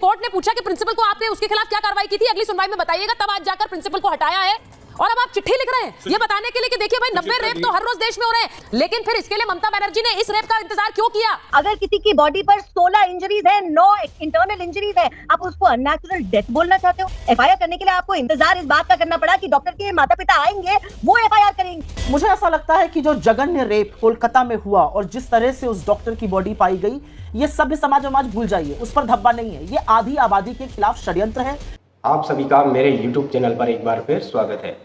Court ने पूछा कि प्रिंसिपल को आपने उसके खिलाफ क्या कार्रवाई की थी, अगली सुनवाई में बताइएगा, तब आज जाकर प्रिंसिपल को हटाया है। और अब आप चिट्ठी लिख रहे हैं ये बताने के लिए कि देखिए भाई 90 रेप तो हर रोज देश में हो रहे हैं, लेकिन फिर इसके लिए ममता बनर्जी ने इस रेप का इंतजार क्यों किया? अगर किसी की बॉडी पर 16 इंजरीज है, 9 इंटरनल इंजरीज है, आप उसको अननेचुरल डेथ बोलना चाहते हो? एफआईआर करने के लिए आपको इंतजार इस बात का करना पड़ा कि डॉक्टर के माता पिता आएंगे, वो एफआईआर करेंगे। मुझे ऐसा लगता है कि जो जघन्य रेप कोलकाता में हुआ और जिस तरह से उस डॉक्टर की बॉडी पाई गई, ये सभ्य समाज भूल जाइए, उस पर धब्बा नहीं है, ये आधी आबादी के खिलाफ षड्यंत्र है। आप सभी का मेरे YouTube चैनल पर एक बार फिर स्वागत है।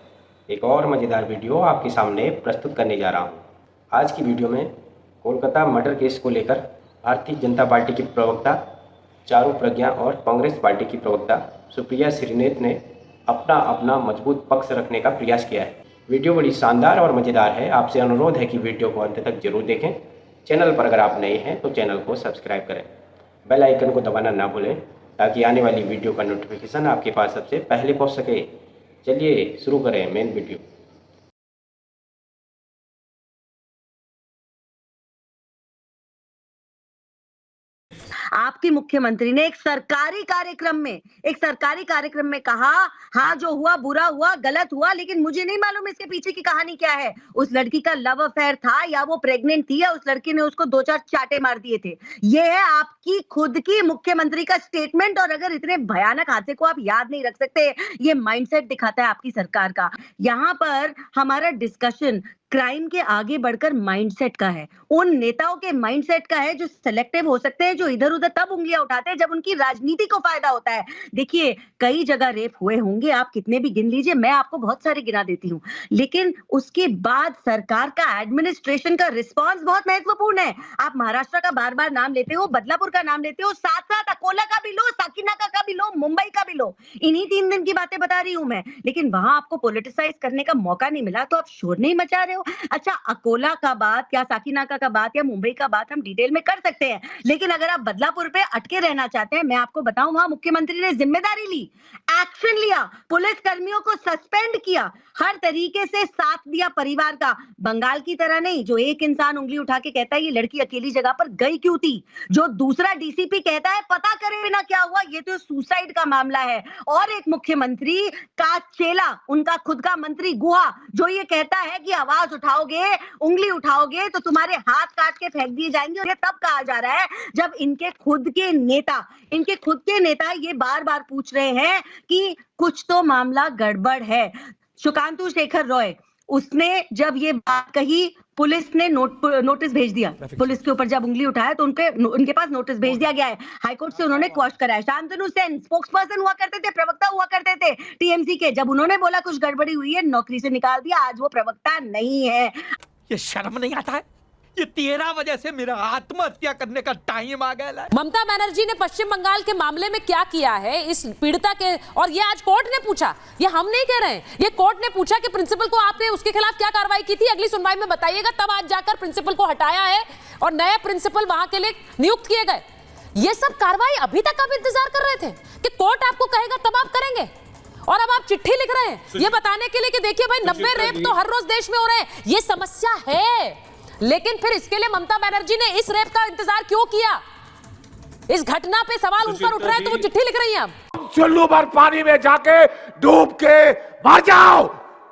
एक और मज़ेदार वीडियो आपके सामने प्रस्तुत करने जा रहा हूं। आज की वीडियो में कोलकाता मर्डर केस को लेकर भारतीय जनता पार्टी की प्रवक्ता चारू प्रज्ञा और कांग्रेस पार्टी की प्रवक्ता सुप्रिया श्रीनेत ने अपना मजबूत पक्ष रखने का प्रयास किया है। वीडियो बड़ी शानदार और मज़ेदार है। आपसे अनुरोध है कि वीडियो को अंत तक जरूर देखें। चैनल पर अगर आप नए हैं तो चैनल को सब्सक्राइब करें, बेल आइकन को दबाना ना भूलें ताकि आने वाली वीडियो का नोटिफिकेशन आपके पास सबसे पहले पहुंच सके। चलिए शुरू करें मेन वीडियो। आपकी मुख्यमंत्री ने एक सरकारी कार्यक्रम में कहा, हाँ जो हुआ बुरा हुआ, गलत हुआ, लेकिन मुझे नहीं मालूम इसके पीछे की कहानी क्या है। उस लड़की का लव अफेयर था या वो प्रेग्नेंट थी या उस लड़की ने उसको 2-4 चाटे मार दिए थे। ये है आपकी खुद की मुख्यमंत्री का स्टेटमेंट। और अगर इतने भयानक हादसे को आप याद नहीं रख सकते, ये माइंडसेट दिखाता है आपकी सरकार का। यहाँ पर हमारा डिस्कशन क्राइम के आगे बढ़कर माइंडसेट का है, उन नेताओं के माइंडसेट का है जो सिलेक्टिव हो सकते हैं, जो इधर उधर तब उंगलियां उठाते हैं जब उनकी राजनीति को फायदा होता है। देखिए कई जगह रेप हुए होंगे, आप कितने भी गिन लीजिए, मैं आपको बहुत सारे गिना देती हूँ, लेकिन उसके बाद सरकार का एडमिनिस्ट्रेशन का रिस्पॉन्स बहुत महत्वपूर्ण है। आप महाराष्ट्र का बार बार नाम लेते हो, बदलापुर का नाम लेते हो, साथ साथ अकोला का भी लो, साकिनाका का भी लो, मुंबई का भी लो। इन्हीं 3 दिन की बातें बता रही हूँ मैं, लेकिन वहां आपको पॉलिटिसाइज करने का मौका नहीं मिला तो आप शोर नहीं मचा रहे हो। अच्छा, अकोला का बात या साकिनाका का बात या मुंबई का बात हम डिटेल में कर सकते हैं, लेकिन अगर आप बदलापुर पे अटके रहना चाहते हैं, मैं आपको बताऊं वहां मुख्यमंत्री ने जिम्मेदारी ली, एक्शन लिया, पुलिस कर्मियों को सस्पेंड किया, हर तरीके से साथ दिया परिवार का। बंगाल की तरह नहीं, जो एक इंसान उंगली उठा के कहता है ये लड़की अकेली जगह पर गई क्यों थी, जो दूसरा डीसीपी कहता है पता करे बिना क्या हुआ, ये तो सुसाइड का मामला है। और एक मुख्यमंत्री का चेला, उनका खुद का मंत्री गुहा, जो ये कहता है कि आवाज उठाओगे, उंगली उठाओगे तो तुम्हारे हाथ काट के फेंक दिए जाएंगे। और ये तब कहा जा रहा है जब इनके खुद के नेता ये बार बार पूछ रहे हैं कि कुछ तो मामला गड़बड़ है। सुकांतु शेखर रॉय, उसने जब ये बात कही, पुलिस ने नोटिस भेज दिया, पुलिस के ऊपर जब उंगली उठाया तो उनके पास नोटिस भेज दिया गया है। हाईकोर्ट से उन्होंने क्वेश कराया। शांतनु सेन स्पोक्स पर्सन हुआ करते थे, प्रवक्ता हुआ करते थे टीएमसी के, जब उन्होंने बोला कुछ गड़बड़ी हुई है, नौकरी से निकाल दिया। आज वो प्रवक्ता नहीं है। ये शर्म नहीं आता है? ये 13 वजह से मेरा आत्महत्या करने का टाइम आ गया है। ममता बनर्जी ने पश्चिम बंगाल के मामले में क्या किया है इस पीड़िता के, और ये आज कोर्ट ने पूछा, ये हम नहीं कह रहे हैं, ये कोर्ट ने पूछा कि प्रिंसिपल को आपने उसके खिलाफ क्या कार्रवाई की थी, अगली सुनवाई में बताइएगा, तब आज जाकर प्रिंसिपल को हटाया है और नए प्रिंसिपल वहां के लिए नियुक्त किए गए। ये सब कार्रवाई अभी तक आप इंतजार कर रहे थे कि कोर्ट आपको कहेगा तब आप करेंगे, और अब आप चिट्ठी लिख रहे हैं ये बताने के लिए कि देखिए भाई 90 रेप तो हर रोज देश में हो रहे हैं। ये समस्या है, लेकिन फिर इसके लिए ममता बनर्जी ने इस रेप का इंतजार क्यों किया? इस घटना पे सवाल उन पर उठ रहा है तो वो चिट्ठी लिख रही हैं। अब चुल्लू भर पानी में जाके डूब के मर जाओ।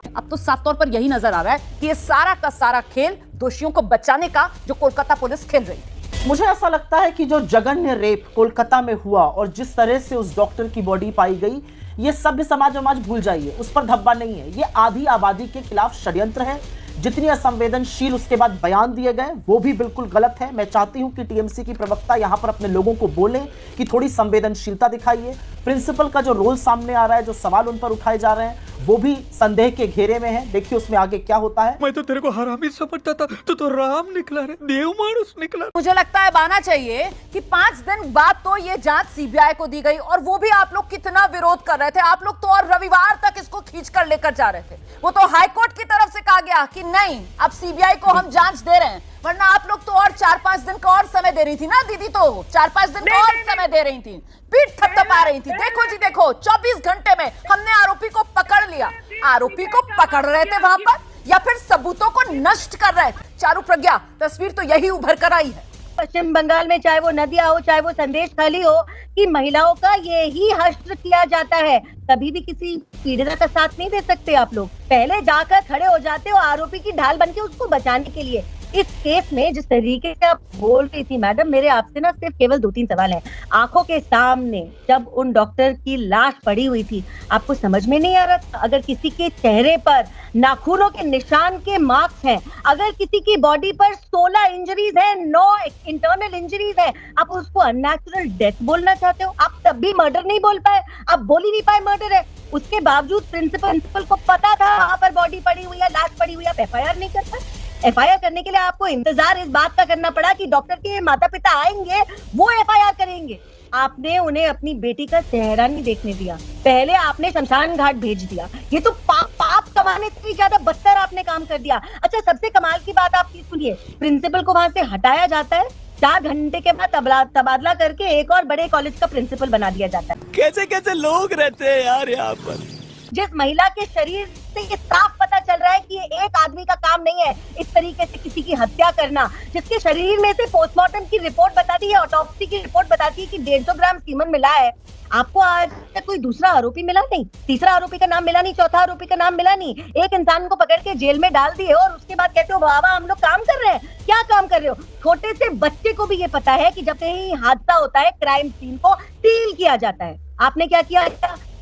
अब तो साफ तौर पर यही नजर आ रहा है कि ये सारा का सारा खेल दोषियों को बचाने का जो कोलकाता पुलिस खेल रही थी। मुझे ऐसा लगता है कि जो जघन्य रेप कोलकाता में हुआ और जिस तरह से उस डॉक्टर की बॉडी पाई गई, ये सभ्य समाज भूल जाइए, उस पर धब्बा नहीं है, ये आधी आबादी के खिलाफ षड्यंत्र है। जितनी असंवेदनशील उसके बाद बयान दिए गए वो भी बिल्कुल गलत है। मैं चाहती हूं कि टीएमसी की प्रवक्ता यहां पर अपने लोगों को बोले कि थोड़ी संवेदनशीलता दिखाइए। प्रिंसिपल का जो रोल सामने आ रहा है, जो सवाल उन पर उठाए जा रहे हैं, वो भी संदेह के घेरे में है। देखिए उसमें आगे क्या होता है। मैं तो तेरे को हरामी समझता था, तो राम निकला रे, देव मानुस निकला। मुझे लगता है मानना चाहिए कि 5 दिन बाद तो ये जांच सीबीआई को दी गई, और वो भी आप लोग कितना विरोध कर रहे थे। आप लोग तो और रविवार तक इसको खींचकर लेकर जा रहे थे। वो तो हाईकोर्ट की तरफ से कहा गया कि नहीं, अब सीबीआई को हम जांच दे रहे हैं, वरना आप लोग तो और 4-5 दिन का और समय दे रही थी ना दीदी, तो 4-5 दिन का और समय दे रही थी, पीठ थपथपा रही थी। देखो जी देखो, 24 घंटे में हमने आरोपी को पकड़ लिया। आरोपी को पकड़ रहे थे वहां पर या फिर सबूतों को नष्ट कर रहे थे? चारू प्रज्ञा, तस्वीर तो यही उभर कर आई है। पश्चिम बंगाल में चाहे वो नदिया हो चाहे वो संदेश खाली हो कि महिलाओं का यही हश्र किया जाता है। कभी भी किसी पीड़िता का साथ नहीं दे सकते आप लोग, पहले जाकर खड़े हो जाते हो आरोपी की ढाल बनके उसको बचाने के लिए। इस केस में जिस तरीके से आप बोल रही थी मैडम, मेरे आपसे ना सिर्फ केवल 2-3 सवाल हैं। आंखों के सामने जब उन डॉक्टर की लाश पड़ी हुई थी, आपको समझ में नहीं आ रहा था? अगर किसी के चेहरे पर नाखूनों के निशान के मार्क्स हैं, अगर किसी की बॉडी पर 16 इंजरीज है, 9 इंटरनल इंजरीज है, आप उसको अननेचुरल डेथ बोलना चाहते हो? आप तब भी मर्डर नहीं बोल पाए, आप बोल ही नहीं पाए मर्डर है। उसके बावजूद प्रिंसिपल को पता था वहां पर बॉडी पड़ी हुई है, लाश पड़ी हुई है, एफआईआर नहीं करता। एफआईआर करने के लिए आपको इंतजार इस बात का करना पड़ा कि डॉक्टर के माता पिता आएंगे, वो एफआईआर करेंगे। आपने उन्हें अपनी बेटी का चेहरा नहीं देखने दिया, पहले आपने शमशान घाट भेज दिया। ये तो पाप कमाने से भी ज्यादा बदतर आपने काम कर दिया। अच्छा, सबसे कमाल की बात आप सुनिए, प्रिंसिपल को वहां से हटाया जाता है, 4 घंटे के बाद तबादला करके एक और बड़े कॉलेज का प्रिंसिपल बना दिया जाता है। कैसे कैसे लोग रहते हैं यार यहाँ पर। जिस महिला के शरीर से ये साफ पता चल रहा है कि ये एक आदमी का काम नहीं है इस तरीके से किसी की हत्या करना, जिसके शरीर में से पोस्टमार्टम की रिपोर्ट बताती है, ऑटोप्सी की रिपोर्ट बताती है कि 150 ग्राम सीमन मिला है, आपको आज तक कोई दूसरा आरोपी मिला नहीं, तीसरा आरोपी का नाम मिला नहीं, चौथा आरोपी का नाम मिला नहीं। एक इंसान को पकड़ के जेल में डाल दिए और उसके बाद कहते हो वाह वाह हम लोग काम कर रहे हैं। क्या काम कर रहे हो? छोटे से बच्चे को भी ये पता है कि जब कहीं हादसा होता है क्राइम सीन को सील किया जाता है। आपने क्या किया?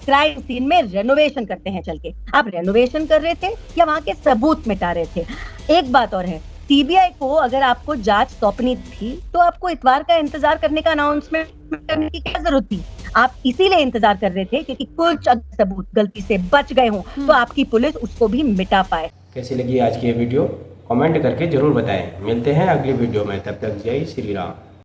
क्राइम सीन में रेनोवेशन करते हैं चल के। आप रेनोवेशन कर रहे थे या वहां के सबूत मिटा रहे थे? एक बात और है, सीबीआई को अगर आपको जांच सौंपनी थी तो आपको इतवार का इंतजार करने का अनाउंसमेंट करने की क्या जरूरत थी? आप इसीलिए इंतजार कर रहे थे क्योंकि कुछ सबूत गलती से बच गए हों तो आपकी पुलिस उसको भी मिटा पाए। कैसी लगी आज की ये वीडियो? कमेंट करके जरूर बताएं। मिलते हैं अगली वीडियो में, तब तक जय श्री राम।